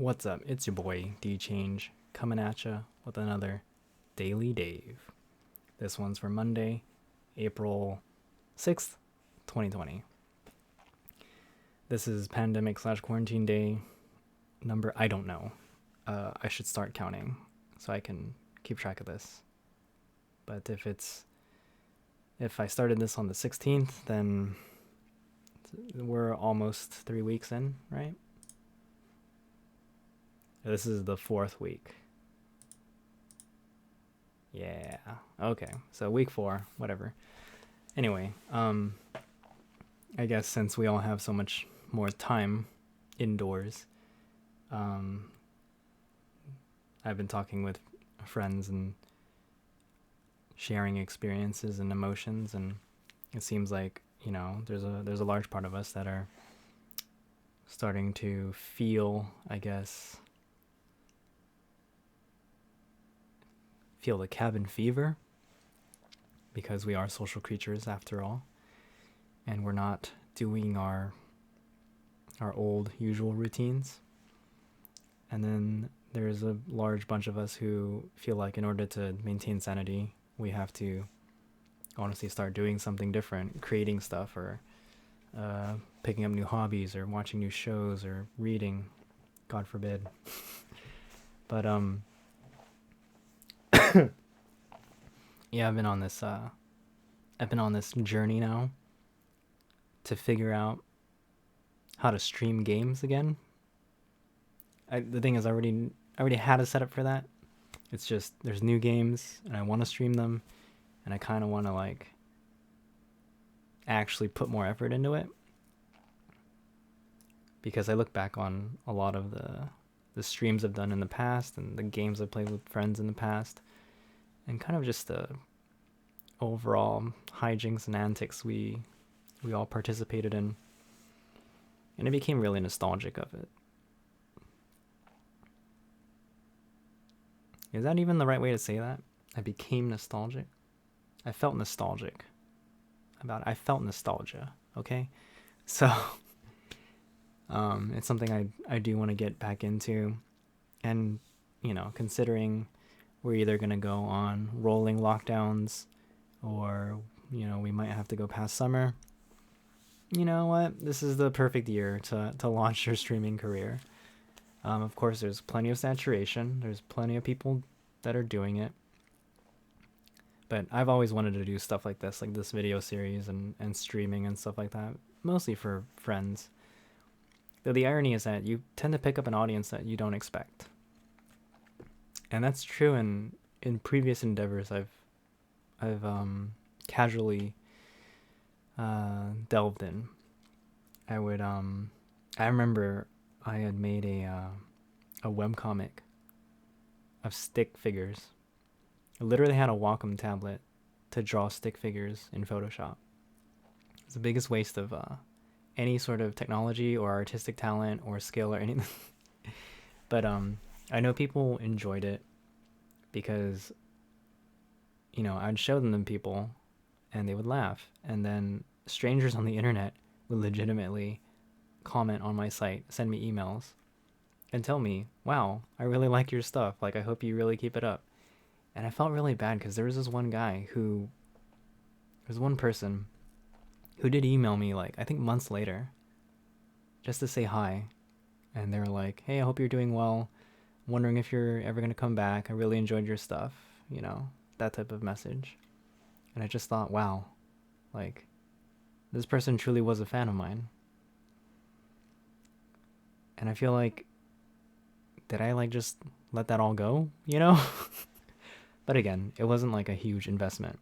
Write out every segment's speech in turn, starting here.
What's up? It's your boy D Change coming at ya with another Daily Dave. This one's for Monday, April 6th, 2020. This is pandemic/quarantine day number, I don't know. I should start counting so I can keep track of this. But if I started this on the 16th, then we're almost 3 weeks in, right? This is the 4th week. Yeah. Okay. So week 4, whatever. Anyway, I guess since we all have so much more time indoors, I've been talking with friends and sharing experiences and emotions, and it seems like, there's a large part of us that are starting to feel, I guess, the cabin fever, because we are social creatures after all, and we're not doing our old usual routines. And then there's a large bunch of us who feel like in order to maintain sanity, we have to honestly start doing something different, creating stuff, or picking up new hobbies, or watching new shows, or reading, God forbid. But yeah, I've been on this journey now to figure out how to stream games again. The thing is, I already had a setup for that. It's just there's new games and I want to stream them, and I kind of want to actually put more effort into it, because I look back on a lot of the streams I've done in the past and the games I've played with friends in the past, and kind of just the overall hijinks and antics we all participated in, and it became really nostalgic of it. Is that even the right way to say that? I became nostalgic? I felt nostalgic about it. I felt nostalgia, okay? So, it's something I do want to get back into, and, considering we're either going to go on rolling lockdowns, or, we might have to go past summer. You know what? This is the perfect year to launch your streaming career. Of course, there's plenty of saturation. There's plenty of people that are doing it. But I've always wanted to do stuff like this video series and streaming and stuff like that, mostly for friends. Though the irony is that you tend to pick up an audience that you don't expect. And that's true in previous endeavors I've casually delved in. I remember I had made a webcomic of stick figures. I literally had a Wacom tablet to draw stick figures in Photoshop. It's the biggest waste of any sort of technology or artistic talent or skill or anything. But I know people enjoyed it because, I'd show them to people and they would laugh. And then strangers on the internet would legitimately comment on my site, send me emails, and tell me, wow, I really like your stuff. I hope you really keep it up. And I felt really bad because there was this one person who did email me, I think months later, just to say hi. And they were like, hey, I hope you're doing well. Wondering if you're ever going to come back. I really enjoyed your stuff. That type of message. And I just thought, wow, this person truly was a fan of mine. And I feel like, did I just let that all go, But again, it wasn't a huge investment.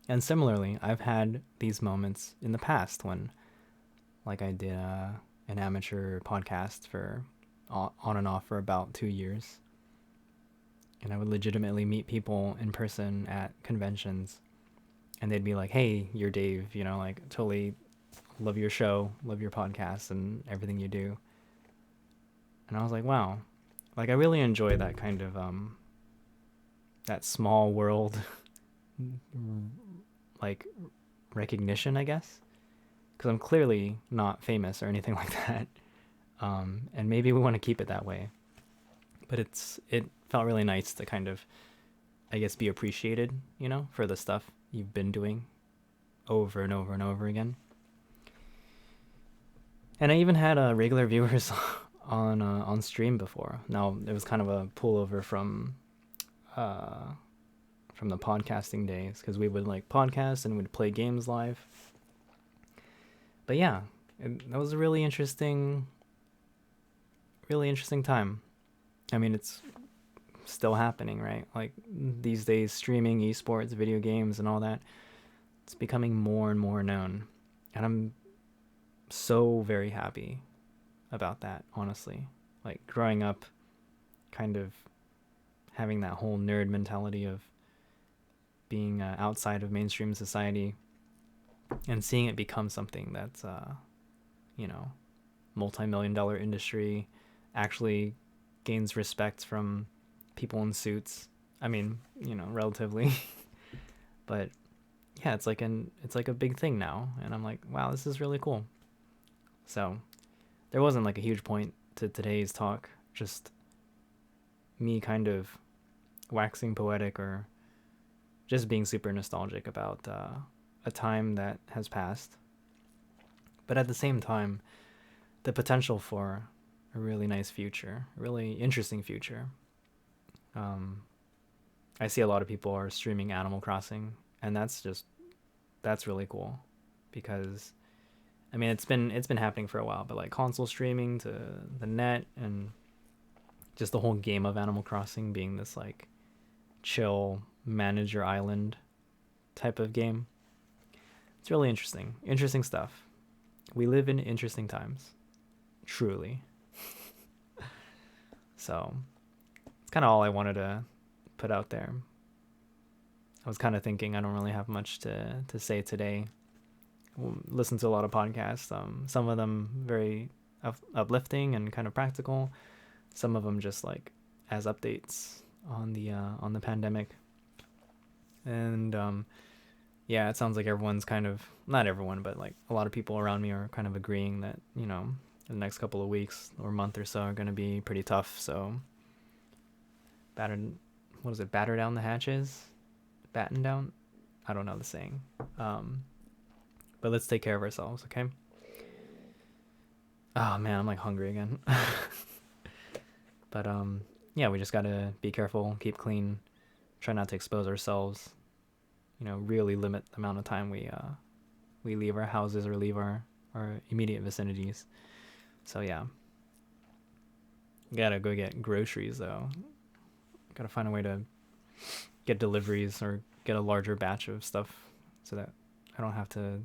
And similarly, I've had these moments in the past when, I did an amateur podcast for on and off for about 2 years. And I would legitimately meet people in person at conventions, and they'd be like, hey, you're Dave, totally love your show, love your podcast and everything you do. And I was like, wow, I really enjoy that kind of, that small world, recognition, I guess. Because I'm clearly not famous or anything like that. And maybe we want to keep it that way. But it felt really nice to kind of, I guess, be appreciated, for the stuff you've been doing over and over and over again. And I even had regular viewers on stream before. Now it was kind of a pullover uh, from the podcasting days, because we would like podcast and we'd play games live. But yeah, that was a really interesting time. I mean, it's still happening, right? Like these days, streaming, esports, video games, and all that, it's becoming more and more known. And I'm so very happy about that, honestly. Like growing up, kind of having that whole nerd mentality of being outside of mainstream society and seeing it become something that's, multi-million-dollar industry, actually gains respect from people in suits. I mean, relatively. But yeah, it's like a big thing now, and I'm like, wow, this is really cool. So there wasn't like a huge point to today's talk, just me kind of waxing poetic or just being super nostalgic about a time that has passed. But at the same time, the potential for a really nice future, a really interesting future. I see a lot of people are streaming Animal Crossing, and that's really cool, because I mean it's been happening for a while, but like console streaming to the net, and just the whole game of Animal Crossing being this like chill manage your island type of game. It's really interesting stuff. We live in interesting times, truly. So it's kind of all I wanted to put out there. I was kind of thinking I don't really have much to say today. Listen to a lot of podcasts. Some of them very uplifting and kind of practical. Some of them just like as updates on the pandemic. And yeah, it sounds like everyone's kind of, not everyone, but like a lot of people around me are kind of agreeing that, the next couple of weeks or month or so are going to be pretty tough. So batter down the hatches? Batten down? I don't know the saying. But let's take care of ourselves, okay? Oh man, I'm like hungry again. But yeah, we just gotta be careful, keep clean, try not to expose ourselves. Really limit the amount of time we leave our houses or leave our immediate vicinities. So yeah, gotta go get groceries though. Gotta find a way to get deliveries or get a larger batch of stuff so that I don't have to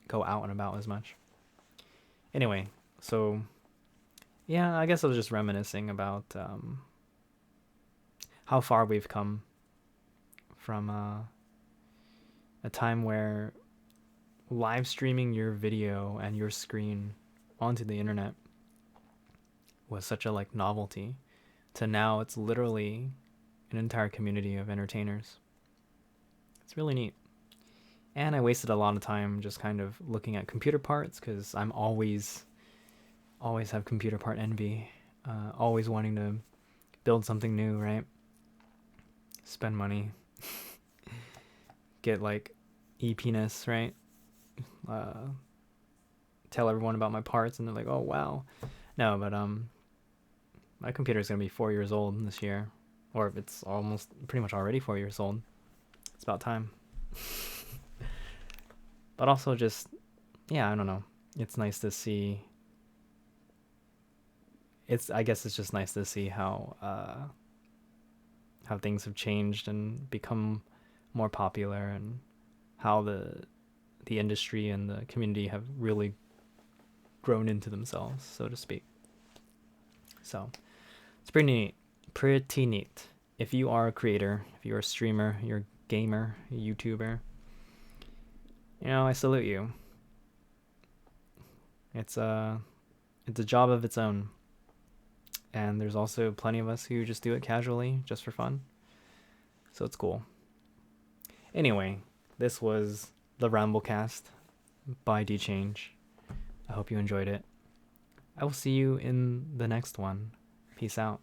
go out and about as much. Anyway, so yeah, I guess I was just reminiscing about how far we've come from a time where live streaming your video and your screen onto the internet was such a like novelty, to now it's literally an entire community of entertainers. It's really neat. And I wasted a lot of time just kind of looking at computer parts, because I'm always have computer part envy, always wanting to build something new, right? Spend money, get like EP-ness, right? Tell everyone about my parts, and they're like, oh wow. No, but my computer's gonna be 4 years old this year, or it's almost pretty much already 4 years old. It's about time. But also just, yeah, I don't know. It's nice to see. I guess it's just nice to see how things have changed and become more popular, and how the industry and the community have really grown into themselves, so to speak. So it's pretty neat. Pretty neat. If you are a creator, if you're a streamer, you're a gamer, a YouTuber, I salute you. It's a job of its own. And there's also plenty of us who just do it casually, just for fun. So it's cool. Anyway, this was the Ramblecast by D-Change. I hope you enjoyed it. I will see you in the next one. Peace out.